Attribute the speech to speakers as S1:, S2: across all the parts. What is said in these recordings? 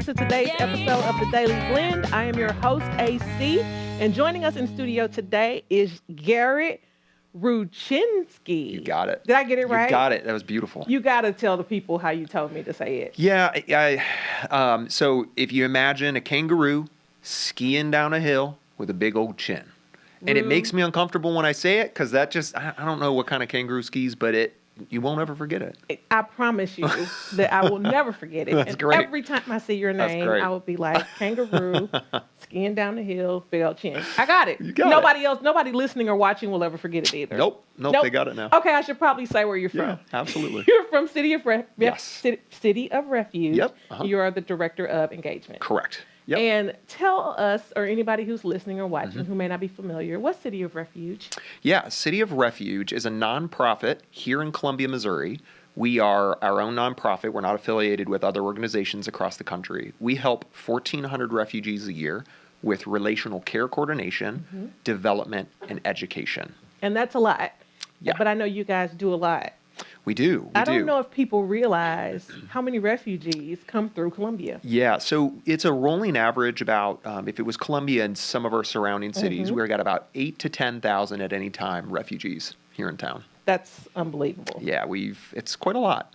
S1: to today's episode of The Daily Blend. I am your host, AC, and joining us in studio today is Garrett Rucinski.
S2: You got it.
S1: Did I get it right?
S2: You got it. That was beautiful.
S1: You got to tell the people how you told me to say it.
S2: Yeah. So if you imagine a kangaroo skiing down a hill with a big old chin. And it makes me uncomfortable when I say it because that just, I don't know what kind of kangaroo skis, but you won't ever forget it.
S1: I promise you that I will never forget it.
S2: That's
S1: and
S2: great.
S1: Every time I see your name,
S2: great.
S1: I will be like, kangaroo, skiing down the hill, big old chin. I got it.
S2: You got
S1: Nobody listening or watching will ever forget it either.
S2: Nope, they got it now.
S1: Okay, I should probably say where you're from.
S2: Yeah, absolutely.
S1: You're from City of City of Refuge.
S2: Yep.
S1: You are the director of engagement.
S2: Correct. Yep.
S1: And tell us, or anybody who's listening or watching who may not be familiar, what's City of Refuge?
S2: Yeah, City of Refuge is a nonprofit here in Columbia, Missouri. We are our own nonprofit. We're not affiliated with other organizations across the country. We help 1,400 refugees a year with relational care coordination, development, and education.
S1: And that's a lot.
S2: Yeah.
S1: But I know you guys do a lot.
S2: We do.
S1: I don't know if people realize how many refugees come through Columbia.
S2: Yeah, so it's a rolling average about, if it was Columbia and some of our surrounding cities, we've got about 8,000 to 10,000 at any time refugees here in town.
S1: That's unbelievable.
S2: Yeah, it's quite a lot.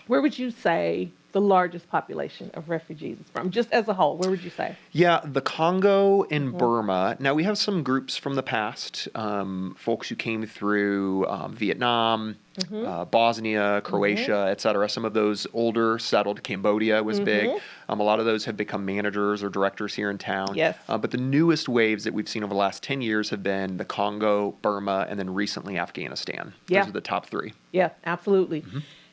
S1: Where would you say the largest population of refugees is from? Just as a whole, where would you say?
S2: Yeah, the Congo and Burma. Now, we have some groups from the past, folks who came through Vietnam, Bosnia, Croatia, et cetera. Some of those older settled. Cambodia was big. A lot of those have become managers or directors here in town.
S1: Yes.
S2: But the newest waves that we've seen over the last 10 years have been the Congo, Burma, and then recently Afghanistan.
S1: Yeah.
S2: Those are the top three.
S1: Yeah, absolutely.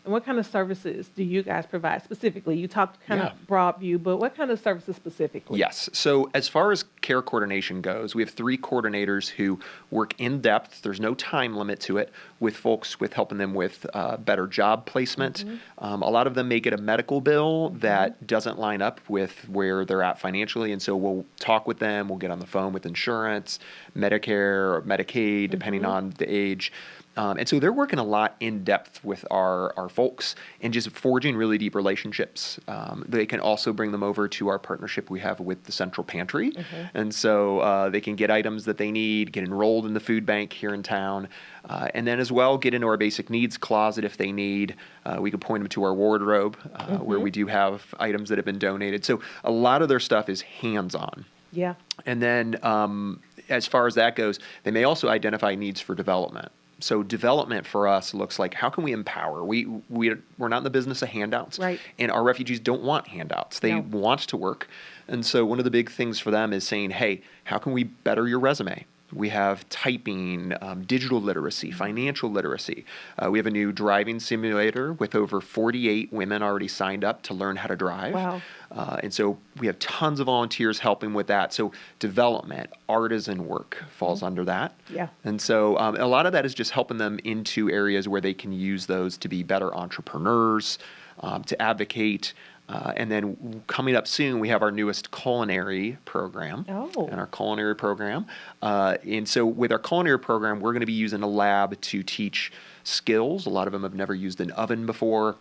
S1: And what kind of services do you guys provide specifically? You talked kind of broad view, but what kind of services specifically?
S2: Yes. So as far as care coordination goes, we have 3 coordinators who work in depth. There's no time limit to it with folks with helping them with better job placement. A lot of them may get a medical bill that doesn't line up with where they're at financially. And so we'll talk with them. We'll get on the phone with insurance, Medicare, or Medicaid, depending on the age. And so they're working a lot in depth with our folks and just forging really deep relationships. They can also bring them over to our partnership we have with the Central Pantry. And so they can get items that they need, get enrolled in the food bank here in town, and then as well get into our basic needs closet if they need. We can point them to our wardrobe where we do have items that have been donated. So a lot of their stuff is hands-on. Yeah. And then as far as that goes, they may also identify needs for development. So development for us looks like how can we empower? We're not in the business of handouts,
S1: right?
S2: And our refugees don't want handouts. They want to work. And so one of the big things for them is saying, hey, how can we better your resume? We have typing, digital literacy, financial literacy. We have a new driving simulator with over 48 women already signed up to learn how to drive.
S1: Wow.
S2: And so we have tons of volunteers helping with that. So development, artisan work falls under that. Yeah. And so a lot of that is just helping them into areas where they can use those to be better entrepreneurs, to advocate. And then coming up soon, we have our newest culinary program.
S1: Oh.
S2: And our culinary program. And so with our culinary program, we're going to be using a lab to teach skills. A lot of them have never used an oven before.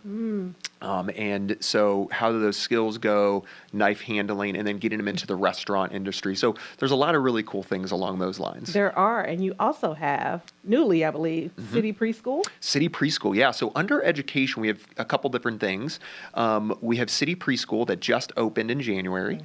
S2: And so how do those skills go, knife handling, and then getting them into the restaurant industry. So there's a lot of really cool things along those lines.
S1: There are. And you also have, newly, I believe, City Preschool?
S2: City Preschool, yeah. So under education, we have a couple different things. We have City Preschool that just opened in January.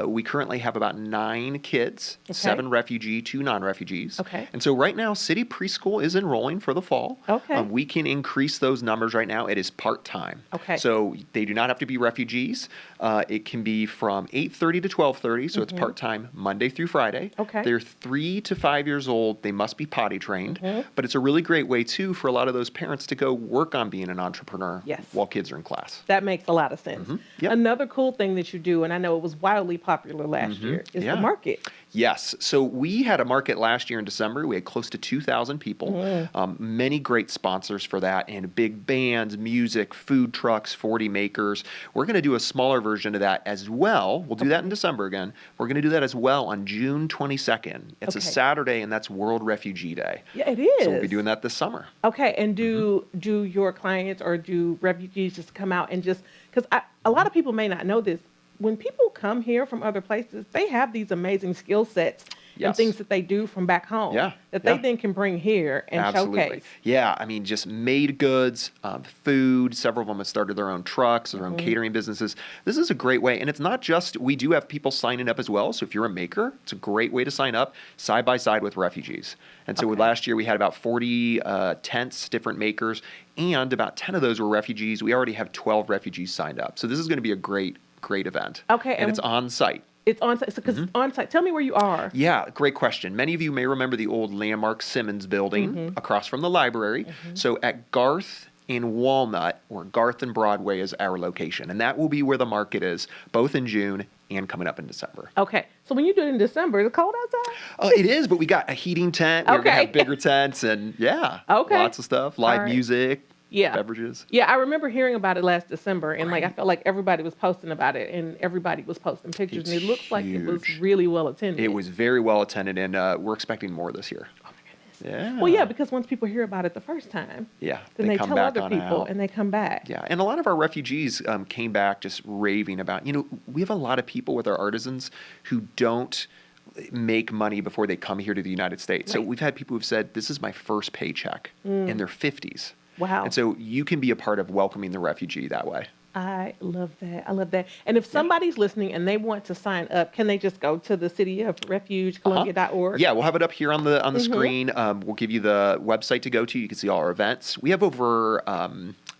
S2: We currently have about 9 kids, 7 refugee, 2 non-refugees. Okay. And so right now, City Preschool is enrolling for the fall. Okay. We can increase those numbers right now. It is part-time. Okay. So they do not have to be refugees. It can be from 8:30 to 12:30, so it's part-time Monday through Friday. Okay. They're 3 to 5 years old. They must be potty trained. But it's a really great way, too, for a lot of those parents to go work on being an entrepreneur while kids are in class.
S1: That makes a lot of sense. Yep. Another cool thing that you do, and I know it was wildly popular last year, is the market.
S2: Yes. So we had a market last year in December. We had close to 2,000 people. Many great sponsors for that, and big bands, music, food trucks, 40 makers. We're going to do a smaller version of that as well. We'll do that in December again. We're going to do that as well on June 22nd. It's a Saturday, and that's World Refugee Day.
S1: Yeah, it is.
S2: So we'll be doing that this summer.
S1: Okay. And do your clients or do refugees just come out and just, because a lot of people may not know this, when people come here from other places, they have these amazing skill sets and
S2: Yes.
S1: things that they do from back home
S2: Yeah,
S1: that they
S2: yeah.
S1: then can bring here and
S2: Absolutely.
S1: showcase.
S2: Yeah, I mean, just made goods, food. Several of them have started their own trucks, their own catering businesses. This is a great way. And it's not just, we do have people signing up as well. So if you're a maker, it's a great way to sign up side by side with refugees. And so with last year, we had about 40 tents, different makers, and about 10 of those were refugees. We already have 12 refugees signed up. So this is going to be a great event.
S1: Okay,
S2: And it's on site.
S1: It's on site. Because on site. Tell me where you are.
S2: Yeah, great question. Many of you may remember the old Landmark Simmons building across from the library. So at Garth and Walnut, or Garth and Broadway is our location. And that will be where the market is, both in June and coming up in December.
S1: Okay. So when you do it in December, is it cold outside?
S2: It is, but we got a heating tent. We're going to
S1: Okay.
S2: have bigger tents and
S1: Okay.
S2: lots of stuff, live
S1: All right.
S2: music,
S1: Yeah.
S2: beverages.
S1: Yeah, I remember hearing about it last December, and like I
S2: Right.
S1: felt like everybody was posting about it, and everybody was posting pictures,
S2: It's
S1: and it looks like it was
S2: huge.
S1: really well attended.
S2: It was very well attended, and we're expecting more this year.
S1: Oh my goodness.
S2: Yeah.
S1: Well, yeah, because once people hear about it the first time,
S2: Yeah,
S1: then they
S2: come
S1: tell
S2: back
S1: other
S2: on
S1: people,
S2: out.
S1: and they come back.
S2: Yeah, and a lot of our refugees came back just raving about, we have a lot of people with our artisans who don't make money before they come here to the United States. So
S1: Right.
S2: we've had people who've said, this is my first paycheck in their 50s.
S1: Wow.
S2: And so you can be a part of welcoming the refugee that way.
S1: I love that. I love that. And if somebody's listening and they want to sign up, can they just go to the City of Refuge, Columbia.org?
S2: Yeah, we'll have it up here on the screen. We'll give you the website to go to. You can see all our events. We have over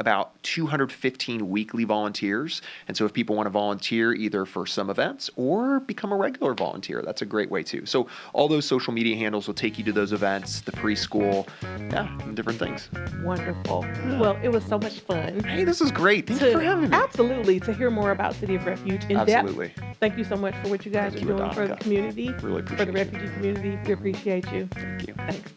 S2: about 215 weekly volunteers. And so if people want to volunteer either for some events or become a regular volunteer, that's a great way too. So all those social media handles will take you to those events, the preschool, and different things.
S1: Wonderful. Well, it was so much fun.
S2: Hey, this is great. Thank you for having me.
S1: Absolutely. To hear more about City of Refuge in
S2: Absolutely.
S1: depth. Thank you so much for what you guys
S2: Thank
S1: are
S2: you,
S1: doing for the
S2: Adonica.
S1: community,
S2: Really
S1: for the
S2: appreciate you.
S1: refugee community. We appreciate you.
S2: Thank you.
S1: Thanks,